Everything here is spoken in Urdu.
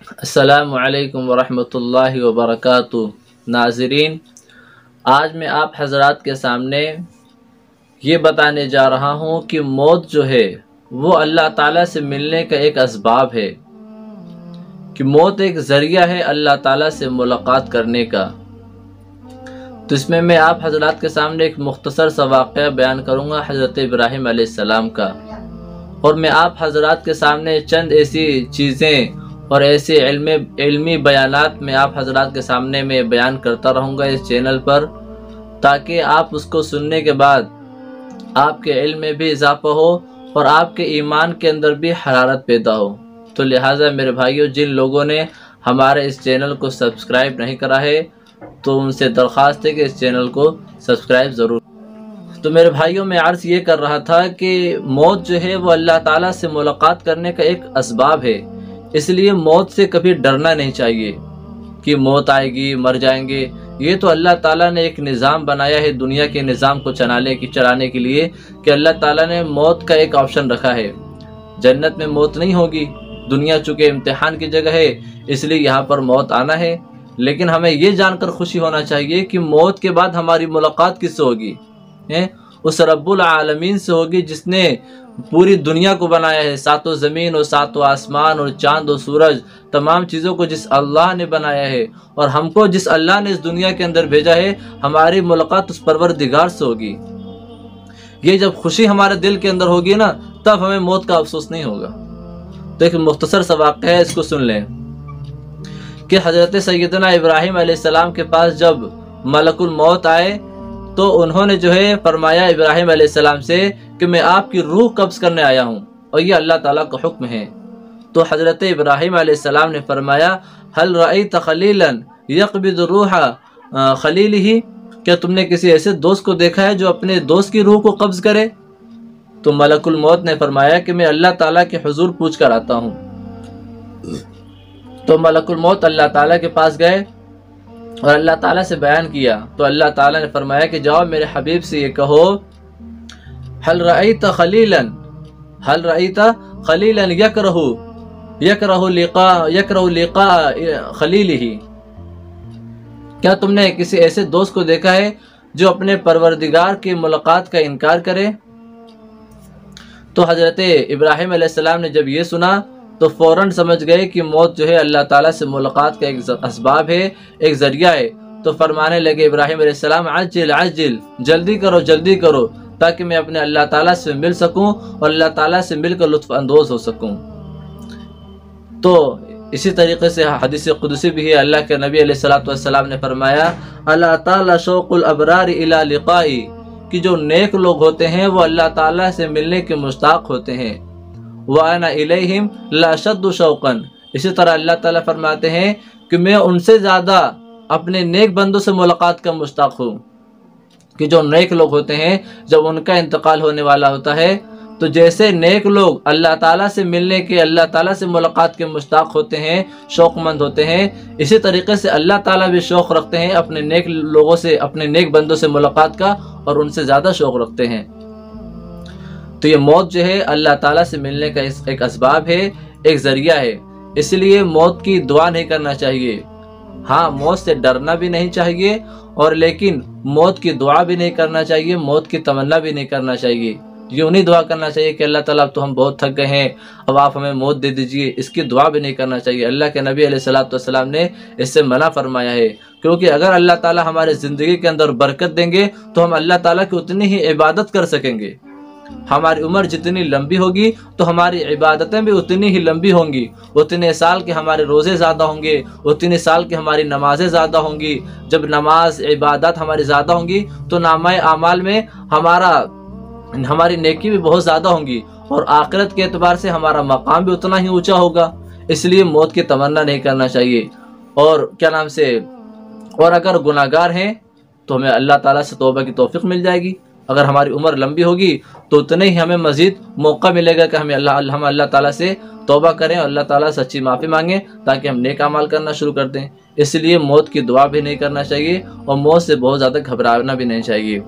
السلام علیکم ورحمۃ اللہ وبرکاتہ۔ ناظرین، آج میں آپ حضرات کے سامنے یہ بتانے جا رہا ہوں کہ موت جو ہے وہ اللہ تعالیٰ سے ملنے کا ایک اسباب ہے، کہ موت ایک ذریعہ ہے اللہ تعالیٰ سے ملاقات کرنے کا۔ تو اس میں آپ حضرات کے سامنے ایک مختصر سا واقعہ بیان کروں گا حضرت ابراہیم علیہ السلام کا، اور میں آپ حضرات کے سامنے چند ایسی چیزیں اور ایسے علمی بیانات میں آپ حضرات کے سامنے میں بیان کرتا رہوں گا اس چینل پر، تاکہ آپ اس کو سننے کے بعد آپ کے علم میں بھی اضافہ ہو اور آپ کے ایمان کے اندر بھی حرارت پیدا ہو۔ تو لہٰذا میرے بھائیوں، جن لوگوں نے ہمارے اس چینل کو سبسکرائب نہیں کرا ہے تو ان سے درخواست ہے کہ اس چینل کو سبسکرائب ضرور۔ تو میرے بھائیوں، میں عرض یہ کر رہا تھا کہ موت جو ہے وہ اللہ تعالیٰ سے ملاقات کرنے کا ایک اسباب ہے، اس لیے موت سے کبھی ڈرنا نہیں چاہیے کہ موت آئے گی، مر جائیں گے۔ یہ تو اللہ تعالیٰ نے ایک نظام بنایا ہے دنیا کے نظام کو چلانے کے لیے، کہ اللہ تعالیٰ نے موت کا ایک آپشن رکھا ہے۔ جنت میں موت نہیں ہوگی، دنیا چونکہ امتحان کی جگہ ہے اس لیے یہاں پر موت آنا ہے، لیکن ہمیں یہ جان کر خوشی ہونا چاہیے کہ موت کے بعد ہماری ملاقات کس سے ہوگی؟ اس رب العالمین سے ہوگی جس نے پوری دنیا کو بنایا ہے، ساتوں زمین اور ساتوں آسمان اور چاند اور سورج، تمام چیزوں کو جس اللہ نے بنایا ہے، اور ہم کو جس اللہ نے اس دنیا کے اندر بھیجا ہے، ہماری ملاقات اس پروردگار سے ہوگی۔ یہ جب خوشی ہمارے دل کے اندر ہوگی نا، تب ہمیں موت کا افسوس نہیں ہوگا۔ تو ایک مختصر سا واقعہ ہے، اس کو سن لیں کہ حضرت سیدنا ابراہیم علیہ السلام کے پاس جب ملک الموت آئے تو انہوں نے جو ہے فرمایا ابراہیم علیہ السلام سے کہ میں آپ کی روح قبض کرنے آیا ہوں، اور یہ اللہ تعالیٰ کا حکم ہے۔ تو حضرت ابراہیم علیہ السلام نے فرمایا هل رأيت خلیلا یقبض روح خلیلہ، کیا تم نے کسی ایسے دوست کو دیکھا ہے جو اپنے دوست کی روح کو قبض کرے؟ تو ملک الموت نے فرمایا کہ میں اللہ تعالیٰ کے حضور پوچھ کر آتا ہوں۔ تو ملک الموت اللہ تعالیٰ کے پاس گئے اور اللہ تعالیٰ سے بیان کیا، تو اللہ تعالیٰ نے فرمایا کہ جاؤ میرے حبیب سے یہ کہو هل رأيت خلیلا یکرہ لقاء خلیلہ، کیا تم نے کسی ایسے دوست کو دیکھا ہے جو اپنے پروردگار کی ملاقات کا انکار کرے؟ تو حضرت ابراہیم علیہ السلام نے جب یہ سنا تو فوراً سمجھ گئے کہ موت جو ہے اللہ تعالیٰ سے ملاقات کا ایک اسباب ہے، ایک ذریعہ ہے۔ تو فرمانے لگے ابراہیم علیہ السلام عجل عجل، جلدی کرو جلدی کرو، تاکہ میں اپنے اللہ تعالیٰ سے مل سکوں اور اللہ تعالیٰ سے مل کر لطف اندوز ہو سکوں۔ تو اسی طریقے سے حدیث قدسی بھی ہے، اللہ کے نبی علیہ السلام نے فرمایا اللہ تعالیٰ شوق الابرار الی لقائی، کہ جو نیک لوگ ہوتے ہیں وہ اللہ تعالیٰ سے ملنے کے مشتاق ہوتے ہیں۔ وَأَنَا إِلَيْهِمْ لَأَشَدُّ شَوْقًا، اسی طرح اللہ تعالیٰ فرماتے ہیں کہ میں ان سے زیادہ اپنے نیک بندوں سے ملاقات کا مشتاق ہوں، کہ جو نیک لوگ ہوتے ہیں جب ان کا انتقال ہونے والا ہوتا ہے تو جیسے نیک لوگ اللہ تعالیٰ سے ملنے کے، اللہ تعالیٰ سے ملاقات کے مشتاق ہوتے ہیں، شوق مند ہوتے ہیں، اسی طریقے سے اللہ تعالیٰ بھی شوق رکھتے ہیں اپنے نیک لوگوں سے، اپنے نیک بندوں سے ملاقات کا، اور ان سے زیادہ شوق رکھتے ہیں۔ تو یہ موت جو ہے اللہ تعالیٰ سے ملنے کا ایک اسباب ہے، ایک ذریعہ ہے، اس لیے موت کی دعا نہیں کرنا چاہیے۔ ہاں، موت سے ڈرنا بھی نہیں چاہیے، اور لیکن موت کی دعا بھی نہیں کرنا چاہیے، موت کی تمنا بھی نہیں کرنا چاہیے۔ یوں نہیں دعا کرنا چاہیے کہ اللہ تعالیٰ اب تو ہم بہت تھک گئے ہیں، اب آپ ہمیں موت دے دیجئے، اس کی دعا بھی نہیں کرنا چاہیے۔ اللہ کے نبی علیہ السلام نے اس سے منع فرمایا ہے، کیونکہ اگر اللہ تعالیٰ ہمارے زندگی کے اندر برکت دیں گے تو ہم اللہ تعالیٰ کی اتنی ہی عبادت کر سکیں گے۔ ہماری عمر جتنی لمبی ہوگی تو ہماری عبادتیں بھی اتنی ہی لمبی ہوں گی، اتنے سال کے ہمارے روزے زیادہ ہوں گے، اتنے سال کی ہماری نمازیں زیادہ ہوں گی۔ جب نماز عبادت ہماری زیادہ ہوں گی تو نامہ اعمال میں ہماری نیکی بھی بہت زیادہ ہوں گی، اور آخرت کے اعتبار سے ہمارا مقام بھی اتنا ہی اونچا ہوگا۔ اس لیے موت کی تمنا نہیں کرنا چاہیے۔ اور اگر گناہ گار ہیں تو ہمیں اللہ تعالیٰ سے توبہ کی توفیق مل جائے گی۔ اگر ہماری عمر لمبی ہوگی تو اتنے ہی ہمیں مزید موقع ملے گا کہ ہم اللہ تعالیٰ سے توبہ کریں اور اللہ تعالیٰ سے سچی معافی مانگیں، تاکہ ہم نیک اعمال کرنا شروع کر دیں۔ اس لیے موت کی دعا بھی نہیں کرنا چاہیے، اور موت سے بہت زیادہ گھبرانا بھی نہیں چاہیے۔